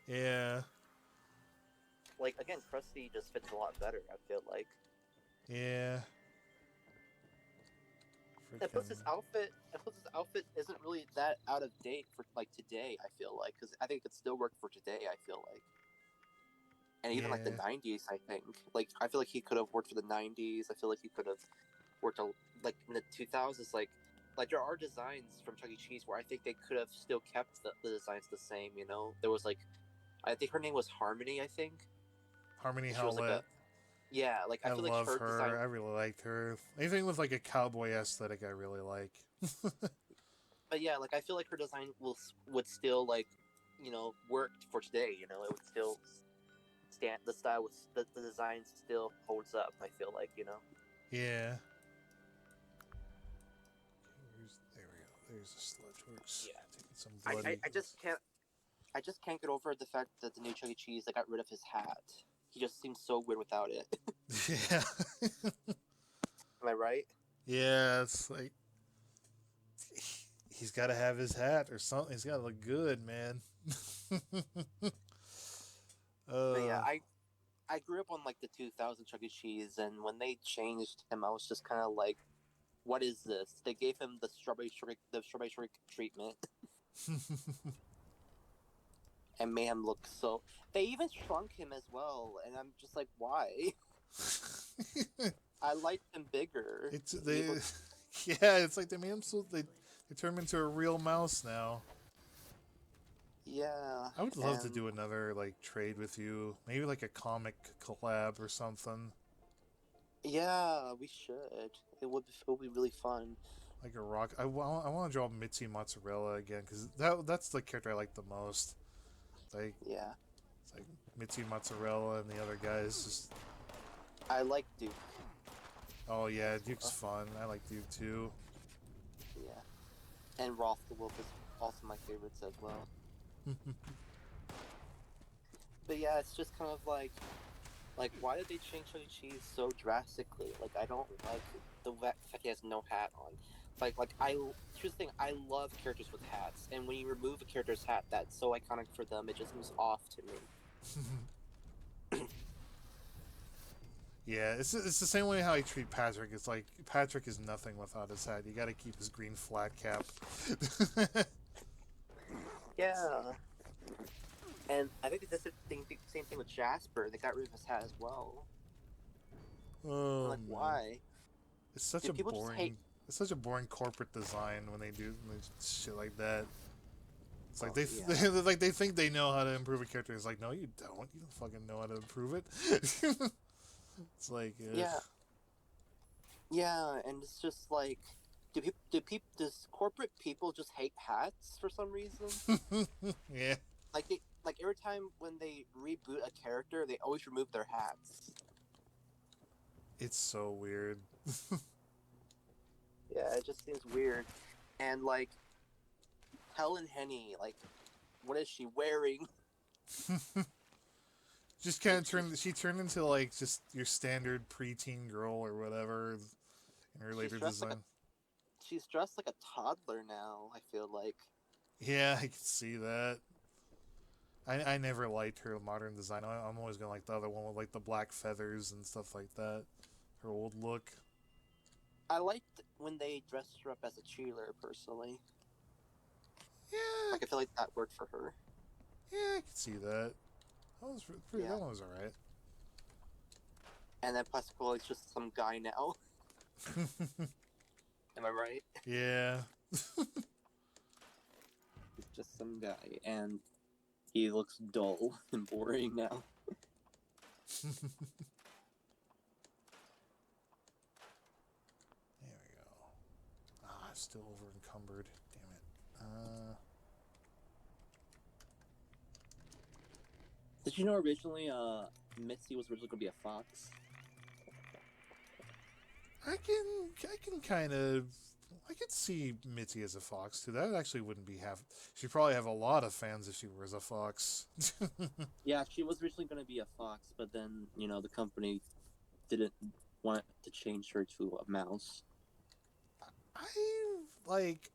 Yeah. Like again, Krusty just fits a lot better. I feel like. Yeah. And plus Freaking. his outfit isn't really that out of date for like today. I feel like because I think it could still work for today. I feel like, and even like the Yeah. '90s. I think like I feel like he could have worked for the '90s. I feel like he could have worked like in the 2000s. Like there are designs from Chuck E. Cheese where I think they could have still kept the designs the same. You know, there was like I think her name was Harmony. I think, Harmony and she was like Howlett. a yeah. Like I I feel like love her her. design. I really liked her. Anything with like a cowboy aesthetic, I really like. But yeah, like I feel like her design would still like work for today. It would still stand. The style was the design still holds up. I feel like Yeah. There we go. There's the sludge works. Yeah. Taking some I, I bloody. I just can't I just can't get over the fact that the new Chuck E. Cheese they got rid of his hat. He just seems so weird without it. Yeah. Am I right? Yeah. It's like he's got to have his hat or something. He's got to look good, man. But yeah, uh. I grew up on like the 2000 Chuck E. Cheese, and when they changed him, I was just kind of like, "What is this?" They gave him the strawberry shortcake treatment, and made him look so. They even shrunk him as well, and I'm just like, "Why?" I liked him bigger. It's He they. looked, Yeah. It's like they made him so they turn him into a real mouse now. yeah, I would love to and do another like trade with you. Maybe like a comic collab or something. yeah, we should. It would be really fun. Like a rock. I want to draw Mitzi Mozzarella again because that's the character I like the most. Like Yeah, it's like Mitzi Mozzarella and the other guys just. I like Duke. Oh yeah, Duke's fun. I like Duke too. Yeah, and Rolf the Wolf is also my favorites as well. But yeah, it's just kind of like why did they change Chuck E. Cheese so drastically? Like I don't like the fact he has no hat on. Here's the thing, I love characters with hats, and when you remove a character's hat that's so iconic for them, it just seems off to me. Yeah, it's the same way how I treat Patrick. It's like Patrick is nothing without his hat. You got to keep his green flat cap. Yeah, and I think it's the same thing with Jasper. They got rid of his hat as well. I'm Oh like, man, why? it's such Do a people just hate? boring. It's such a boring corporate design when they do shit like that. It's like Oh yeah, they think they know how to improve a character. It's like no, you don't. You don't fucking know how to improve it. It's like, ugh. yeah, yeah, and it's just like, does corporate people just hate hats for some reason? Yeah, Like every time when they reboot a character, they always remove their hats. it's so weird. Yeah, it just seems weird. And like Helen Henny, like what is she wearing? Just kind of She's turned. She turned into like just your standard preteen girl or whatever in her she's later dressed like a design. she's dressed like a toddler now. I feel like. Yeah, I can see that. I never liked her modern design. I'm always gonna like the other one with like the black feathers and stuff like that. Her old look. I liked when they dressed her up as a cheerleader personally. Yeah, Like I feel like that worked for her. yeah, I can see that. That was pretty. That Yeah. one was alright. And then Pasquale is just some guy now. Am I right? Yeah. He's just some guy, and he looks dull and boring now. There we go. Ah, still over encumbered. Damn it. Uh, Did you know originally Mitzi was originally going to be a fox? I can kind of I could see Mitzi as a fox too. That actually wouldn't be half. She'd probably have a lot of fans if she was a fox. Yeah, she was originally going to be a fox, but then, the company didn't want to change her to a mouse.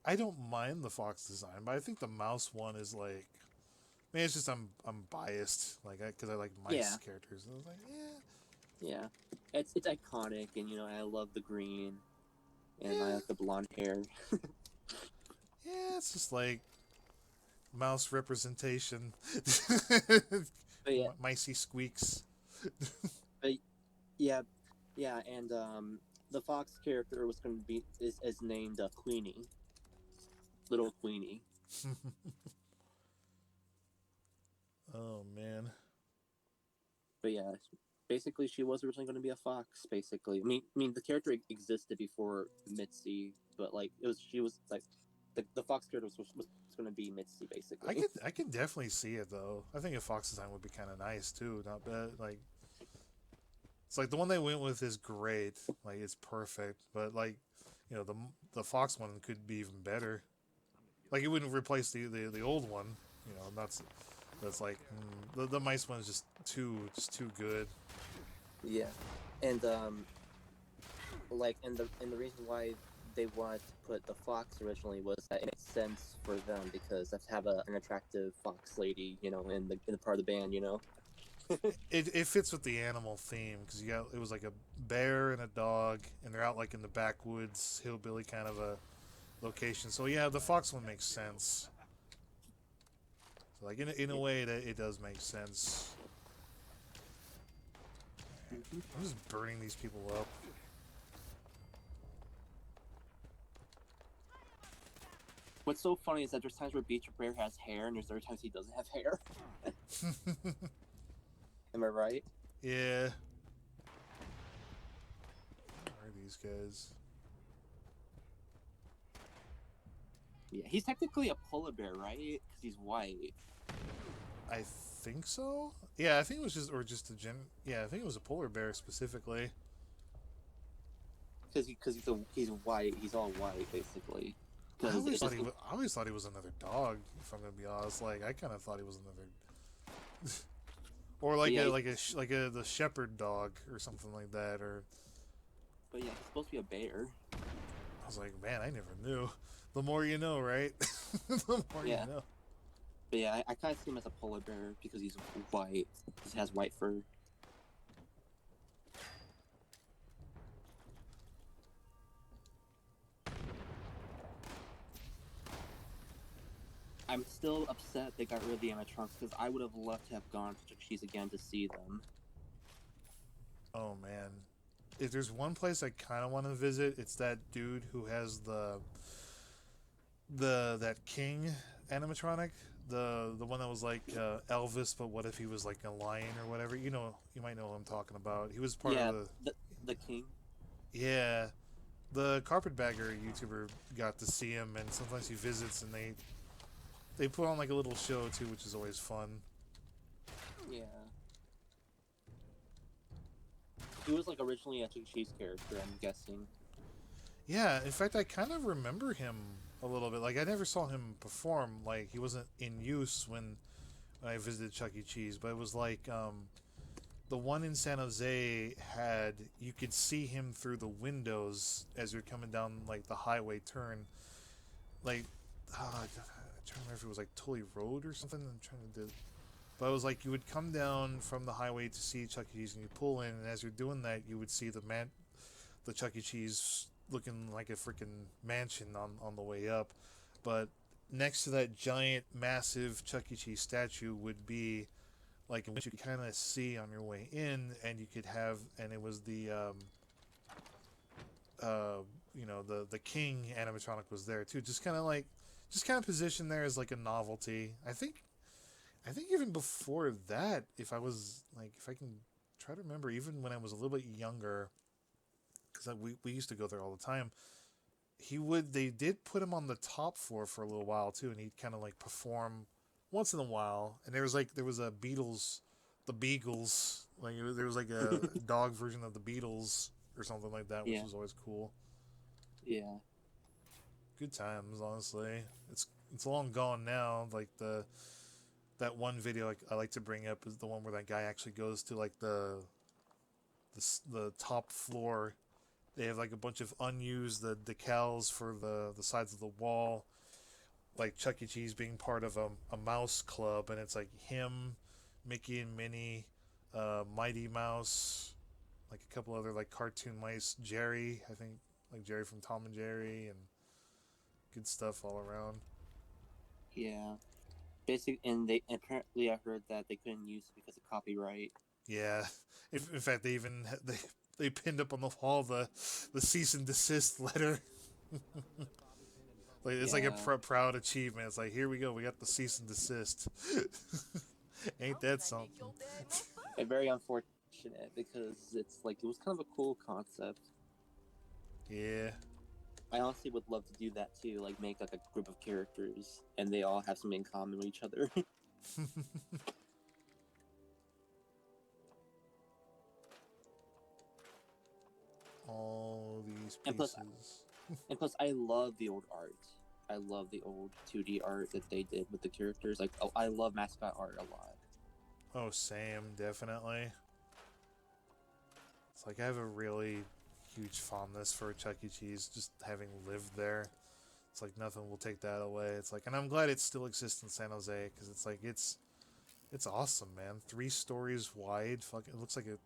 I don't mind the fox design, but I think the mouse one is like mean, it's just I'm biased, like, because I like Yeah, mice characters. And I was like, yeah, yeah. It's iconic, and I love the green, and I yeah, like the blonde hair. yeah. It's just like mouse representation. But yeah, Micey squeaks. but yeah, yeah, and the fox character was going to be is named Queenie, little Queenie. Oh man. But yeah, basically she was originally going to be a fox. Basically, I mean the character existed before Mitzi, but like she was like the fox character was going to be Mitzi basically. I can definitely see it though. I think a fox design would be kind of nice too. Not bad. Like it's like the one they went with is great. Like it's perfect. But like the fox one could be even better. Like it wouldn't replace the old one. That's like the mice one is just too good. Yeah, and and the reason why they wanted to put the fox originally was that it makes sense for them because they have to have an attractive fox lady, in the part of the band, It fits with the animal theme because it was like a bear and a dog and they're out like in the backwoods hillbilly kind of a location. So yeah, the fox one makes sense. So like in a Yeah. way that it does make sense. Mhm. I'm just burning these people up. What's so funny is that there's times where Beecher Bear has hair, and there's other times he doesn't have hair. Am I right? Yeah. Where are these guys? Yeah, he's technically a polar bear, right? Because he's white. I think so. Yeah, I think it was just a gen. Yeah, I think it was a polar bear specifically. He's white. He's all white basically. I Because always it's thought just he was. I always thought he was another dog. If I'm gonna be honest, like I kind of thought he was another, or but yeah, like a the shepherd dog or something like that. Or but yeah, he's supposed to be a bear. I was like, man, I never knew. The more you know, right? The more you Yeah, know. but yeah, I kind of see him as a polar bear because he's white. He has white fur. I'm still upset they got rid of the animatronics because I would have loved to have gone to Chuck E. Cheese again to see them. Oh man, if there's one place I kind of want to visit, it's that dude who has the that king animatronic, the one that was like Elvis, but what if he was like a lion or whatever? You might know what I'm talking about. He was part of Yeah, the the king. yeah. The carpetbagger YouTuber got to see him, and sometimes he visits, and they put on like a little show too, which is always fun. Yeah, he was like originally a Chuck E. Cheese character. I'm guessing. Yeah, in fact, I kind of remember him a little bit. Like I never saw him perform. Like he wasn't in use when I visited Chuck E. Cheese, but it was like the one in San Jose had you could see him through the windows as you're coming down like the highway turn. Like I'm trying to remember if it was like Tully Road or something. I'm trying to do. But it was like you would come down from the highway to see Chuck E. Cheese, and you pull in, and as you're doing that, you would see the Chuck E. Cheese looking like a freaking mansion on the way up. But next to that giant, massive Chuck E. Cheese statue would be like which you could kind of see on your way in, and you could have, and it was the uh, the king animatronic was there too, just kind of positioned there as like a novelty. I think even before that, if I can try to remember, even when I was a little bit younger, because we used to go there all the time. They did put him on the top floor for a little while too, and he'd kind of like perform once in a while. And there was a Beatles, the Beagles, there was like a dog version of the Beatles or something like that, which Yeah, was always cool. yeah, Good times, honestly. It's long gone now. Like that one video I like to bring up is the one where that guy actually goes to like the top floor. They have like a bunch of unused the decals for the sides of the wall. like Chuck E. Cheese being part of a mouse club, and it's like him, Mickey and Minnie, Mighty Mouse, like a couple other like cartoon mice, Jerry, I think, like Jerry from Tom and Jerry, and good stuff all around. Yeah. Basic, and they apparently I heard that they couldn't use it because of copyright. Yeah, in fact, they even they pinned up on the wall the cease and desist letter. Like it's like a Yeah. proud achievement. It's like, here we go, we got the cease and desist. Ain't that something? And very unfortunate because it's like it was kind of a cool concept. Yeah. I honestly would love to do that too, like make like a group of characters and they all have something in common with each other. All these And plus, pieces. I love the old art. I love the old 2D art that they did with the characters. Like, oh, I love mascot art a lot. Oh, Sam, definitely. It's like I have a really huge fondness for Chuck E. Cheese, just having lived there. It's like nothing will take that away. It's like, and I'm glad it still exists in San Jose because it's like it's awesome, man. 3 stories wide. Fucking, it looks like a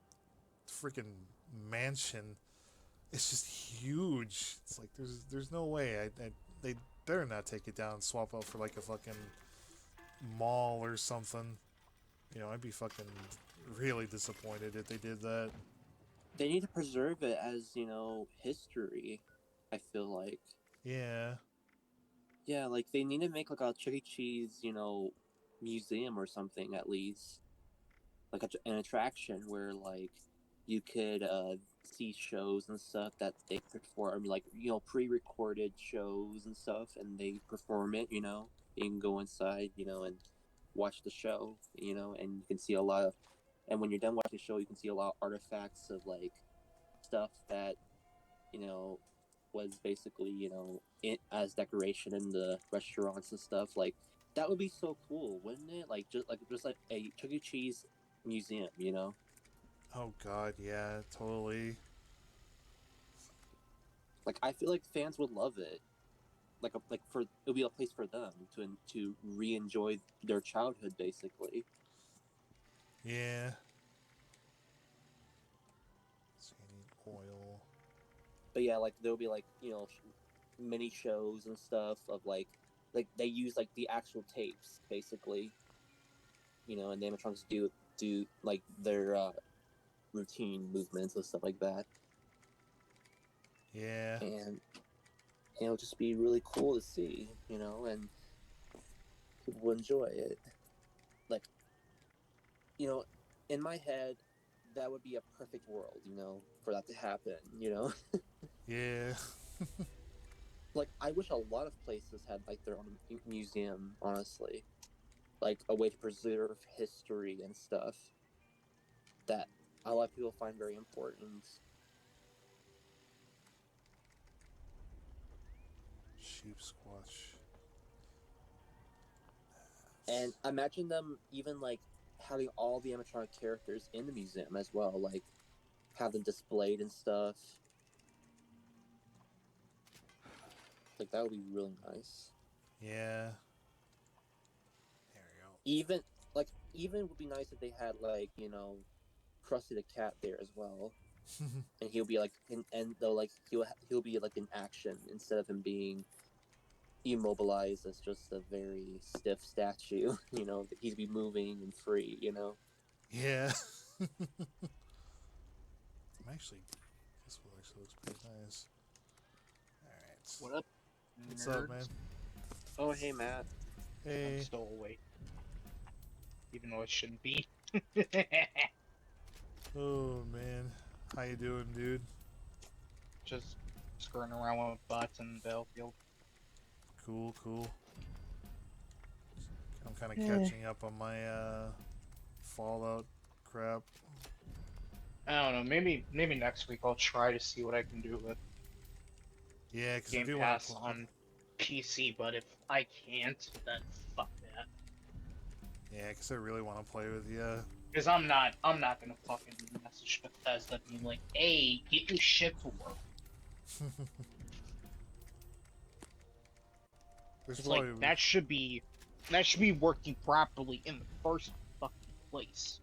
freaking mansion. It's just huge. It's like there's no way. They better not take it down and swap out for like a fucking mall or something. You know, I'd be fucking really disappointed if they did that. They need to preserve it as, you know, history, I feel like. Yeah. Yeah, like they need to make like a Chuck E. Cheese, you know, museum or something at least. Like an attraction where like you could see shows and stuff that they perform, like, you know, pre-recorded shows and stuff, and they perform it. You know, you can go inside, you know, and watch the show, you know, and you can see a lot of. And when you're done watching the show, you can see a lot of artifacts of like stuff that, you know, was basically, you know, as decoration in the restaurants and stuff. Like that would be so cool, wouldn't it? Like just like a Chuck E. Cheese museum, you know. Oh god, yeah, totally. Like I feel like fans would love it. Like for it'll be a place for them to re-enjoy their childhood, basically. Yeah. So you need oil. But yeah, like there'll be like, you know, mini shows and stuff of like they use like the actual tapes basically, you know, and the animatronics do like their routine movements and stuff like that, Yeah. and it'll just be really cool to see, you know, and people will enjoy it. Like, you know, in my head, that would be a perfect world, you know, for that to happen, you know. Yeah. Like, I wish a lot of places had like their own museum, honestly, like a way to preserve history and stuff that a lot of people find very important. Sheep squash. And imagine them even like having all the animatronic characters in the museum as well, like have them displayed and stuff. Like that would be really nice. Yeah. There we go. Even like even would be nice if they had like, you know, Krusty the Cat there as well, and he'll be like, and they'll like he'll be like in action instead of him being immobilized as just a very stiff statue. You know, he'd be moving and free. You know. Yeah. I'm actually. This one actually looks pretty nice. Alright. What up, What's nerds? up, man? Oh hey Matt. I'm Hey. still awake, even though it shouldn't be. Oh, man. How you doing, dude? Just screwing around with bots in Battlefield. Cool, cool. I'm kind of catching up on my Fallout crap. I don't know. Maybe next week I'll try to see what I can do with Yeah, because I Game do want Pass to on PC. But if I can't, then fuck that. Yeah, because I really want to play with you. Because I'm not gonna fucking message Bethesda being like, "Hey, get your shit to work." There's It's like probably... that should be working properly in the first fucking place.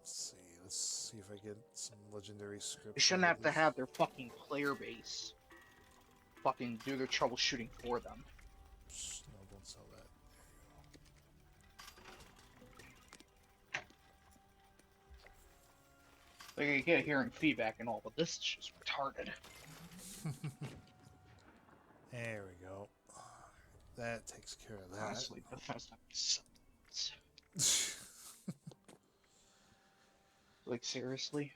Let's see if I get some legendary scripts. They shouldn't have to have their fucking player base fucking do their troubleshooting for them. No, don't sell that. Like, you get hearing feedback and all, but this is just retarded. There we go. That takes care of that. Honestly, Bethesda sucks. Like, seriously?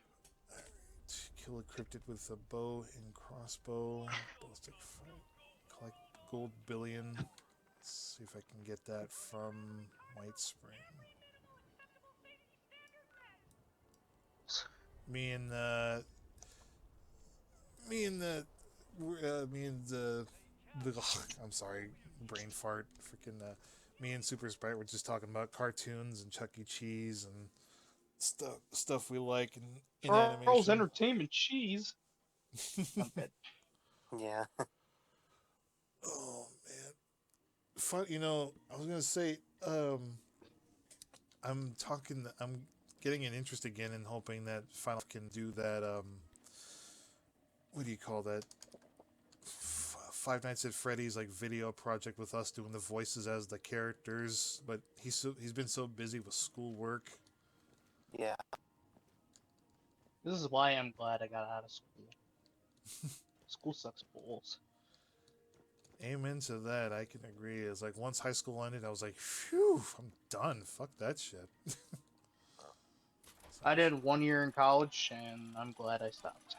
Kill a cryptid with a bow and crossbow. Ballistic fight. Collect gold billion. Let's see if I can get that from White Spring. Me and I'm sorry, brain fart. Freaking me and Super Sprite were just talking about cartoons and Chuck E. Cheese and stuff we like in Charles animation. Entertainment Cheese. I'm dead. Yeah. Oh man, fun. You know, I was gonna say, I'm getting an interest again in hoping that Final can do that. What do you call that? Five Nights at Freddy's like video project with us doing the voices as the characters, but he's been so busy with schoolwork. Yeah. This is why I'm glad I got out of school. School sucks balls. Amen to that. I can agree. It's like once high school ended, I was like, phew, I'm done. Fuck that shit. I did 1 year in college, and I'm glad I stopped.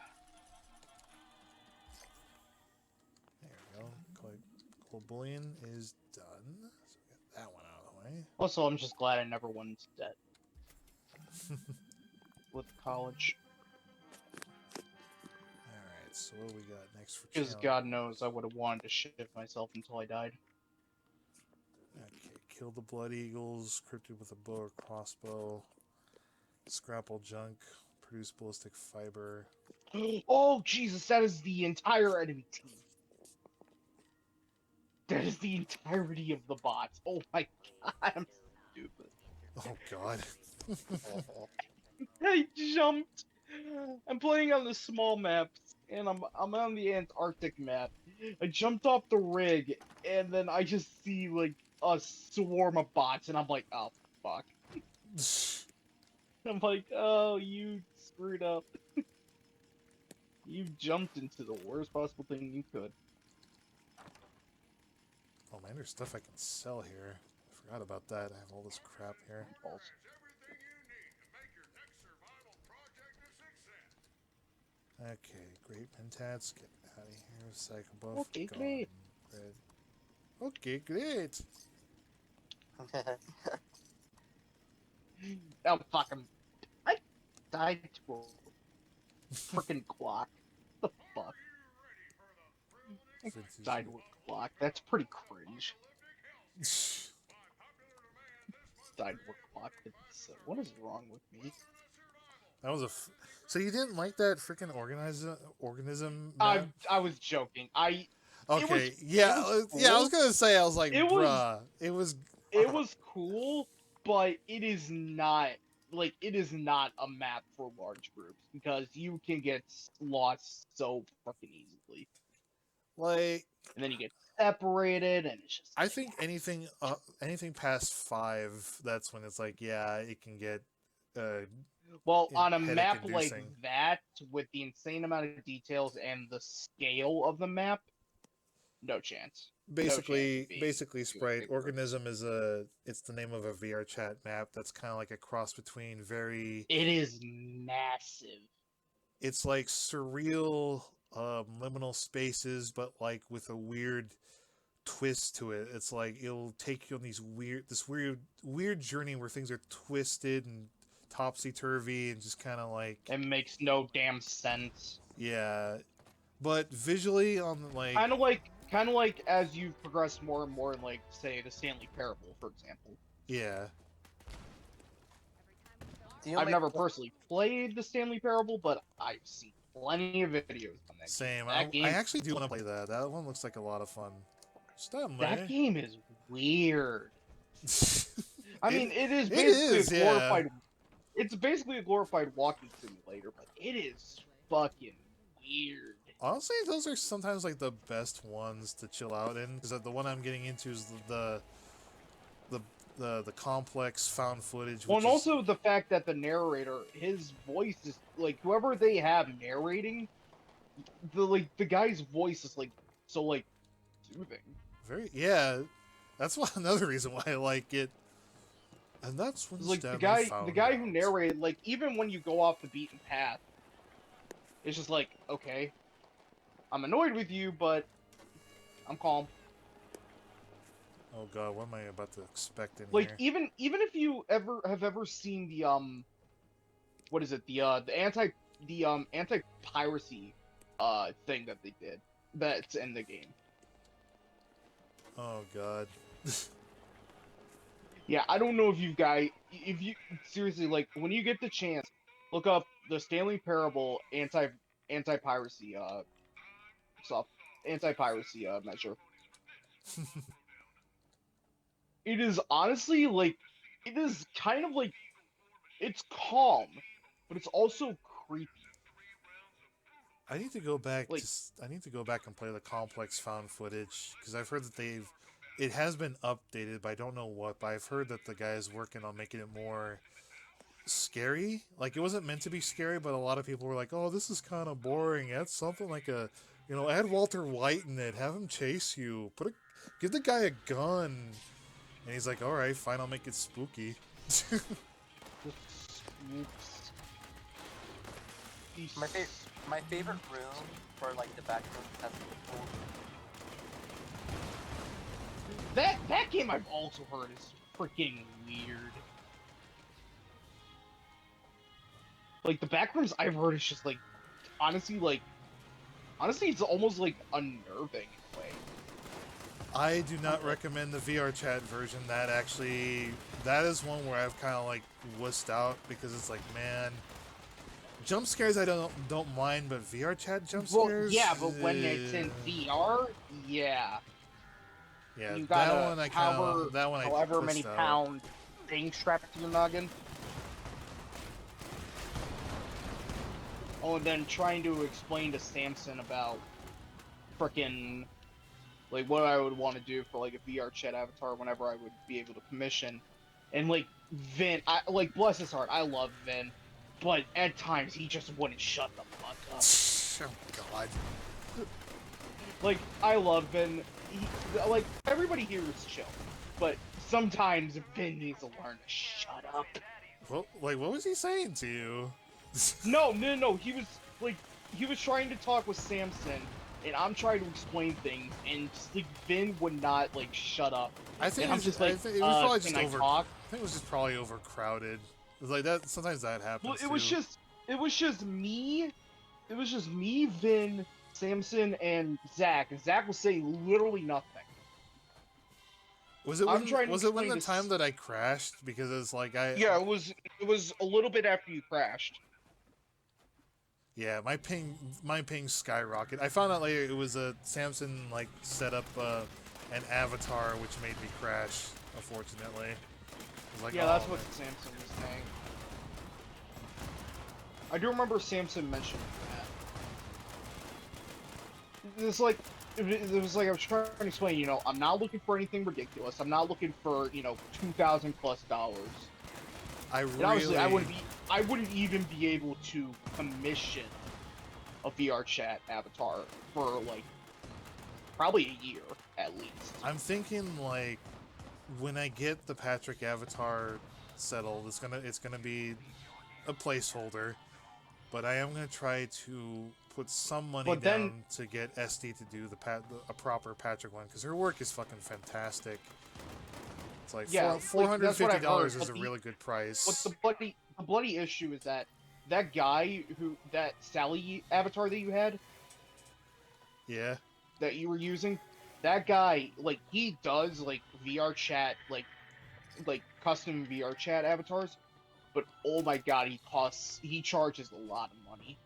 There we go. Gold bullion is done. So we got that one out of the way. Also, I'm just glad I never went into debt with college. Alright, so what do we got next for Because challenge? God knows I would have wanted to shit myself until I died. Okay, kill the blood eagles, cryptid with a bow or crossbow, scrapple junk, produce ballistic fiber. Oh, Jesus, that is the entire enemy team. That is the entirety of the bots. Oh my God, I'm stupid. Oh god. I jumped. I'm playing on the small maps, and I'm on the Antarctic map. I jumped off the rig, and then I just see like a swarm of bots, and I'm like, oh fuck. I'm like, oh, you screwed up. You jumped into the worst possible thing you could. Oh man, there's stuff I can sell here. I forgot about that. I have all this crap here. Balls. Okay, great mentats, get out of here. Psycho buff, Okay, gone. great. Red. Okay, great. Oh fucking! I died to a freaking clock. What the fuck? I died to a clock. That's pretty cringe. Died to a clock. What is wrong with me? That was so you didn't like that freaking organism map? I was joking. Okay, it was yeah, I was gonna say, I was like, It bruh, it was cool, but it is not a map for large groups because you can get lost so fucking easily. like, And then you get separated, and it's just. I think anything past 5, that's when it's like, yeah, it can get. Well, on a map like headache-inducing. that, with the insane amount of details and the scale of the map, no chance. Basically, Sprite, bigger. organism is it's the name of a VR chat map that's kind of like a cross between It is massive. it's like surreal liminal spaces, but like with a weird twist to it. It's like it'll take you on this weird journey where things are twisted and topsy-turvy and just kind of like It makes no damn sense. yeah, but visually on like Kind of like as you progress more and more, like say the Stanley Parable, for example. yeah. I've never personally played the Stanley Parable, but I've seen plenty of videos on that Same. game. That I game, actually do want to play that. That one looks like a lot of fun. that game is weird. I mean, it is it basically is, a glorified. It's basically a glorified walking simulator, but it is fucking weird. Honestly, those are sometimes like the best ones to chill out in, because the one I'm getting into is the the complex found footage, Well, which and is also the fact that the narrator, his voice is like whoever they have narrating, the guy's voice is like so like soothing. very, yeah. That's why another reason why I like it. And that's when Like Stanley the found guy who out. narrated, like even when you go off the beaten path, it's just like, okay, I'm annoyed with you, but I'm calm. Oh god, what am I about to expect in Like here? even if you ever seen the what is it, the anti piracy thing that they did that's in the game. Oh god. Yeah, I don't know if you seriously, like, when you get the chance, look up the Stanley Parable anti piracy stuff, anti piracy measure. It is honestly like, it is kind of like, it's calm, but it's also creepy. I need to go back to Like, I need to go back and play the complex found footage, because I've heard that it has been updated, but I don't know what. But I've heard that the guy is working on making it more scary. Like, it wasn't meant to be scary, but a lot of people were like, "Oh, this is kind of boring. Add something like add Walter White in it. Have him chase you. Give the guy a gun." And he's like, "All right, fine. I'll make it spooky." oops. My favorite room for like the back room has the pool. That game I've also heard is freaking weird. Like the backrooms I've heard is just like, honestly, it's almost like unnerving in a way. I do not recommend the VR chat version. That is one where I've kind of like wussed out, because it's like, man, jump scares I don't mind, but VR chat jump Well, scares. yeah, but when it's in VR, yeah, Yeah, you that got one I however many pushed out. pound thing strapped to your noggin. Oh, and then trying to explain to Samson about frickin' like what I would want to do for like a VR chat avatar whenever I would be able to commission. And like Vin, bless his heart, I love Vin, but at times he just wouldn't shut the fuck up. Oh god. Like, I love Vin. Like, everybody here is chill, but sometimes Vin needs to learn to shut up. Well, like, what was he saying to you? No. He was trying to talk with Samson, and I'm trying to explain things, and just, like, Vin would not, like, shut up. I think And I'm just like, I think it was probably can I talk? I think it was just probably overcrowded. It was like that. Sometimes that happens. Well, too. it was just me, Vin, Samson, and Zach. And Zach was saying literally nothing. Was it I'm trying to was it when explain the this. time that I crashed? Because it's like Yeah, it was a little bit after you crashed. Yeah, my ping skyrocketed. I found out later it was a Samson like set up an avatar which made me crash. Unfortunately, I was like, Yeah, oh, that's what man. Samson was saying. I do remember Samson mentioning that. It was like I was trying to explain. You know, I'm not looking for anything ridiculous. I'm not looking for $2,000+. And honestly, I wouldn't even be able to commission a VR chat avatar for like probably a year at least. I'm thinking like when I get the Patrick avatar settled, it's gonna be a placeholder, but I am gonna try to put some money down to get SD to do a proper Patrick one, because her work is fucking fantastic. It's like $450 is a really good price. But the bloody issue is that that Sally avatar that you had, Yeah. that you were using, that guy, like, he does like VR chat, like custom VR chat avatars, but oh my god, he charges a lot of money.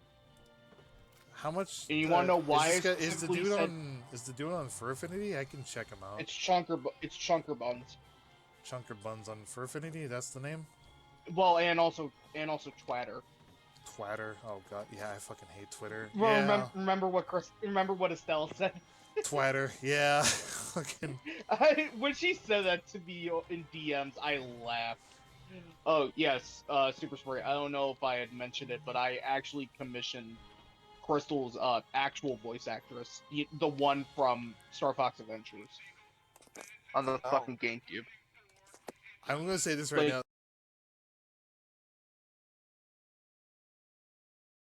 How much? And you want to know why? Is, I is the simply dude said on? Is the dude on Furfinity? I can check him out. it's Chunker Buns. Chunker Buns on Furfinity. That's the name. Well, and also Twatter. Twatter. Oh god, yeah, I fucking hate Twitter. Well, Yeah, remember what Estelle said. Twatter. Yeah, fucking. When she said that to me in DMs, I laughed. Oh yes, Super Spray. I don't know if I had mentioned it, but I actually commissioned Crystal's actual voice actress, the one from Star Fox Adventures, on the Oh. fucking GameCube. I'm gonna say this right Like, now.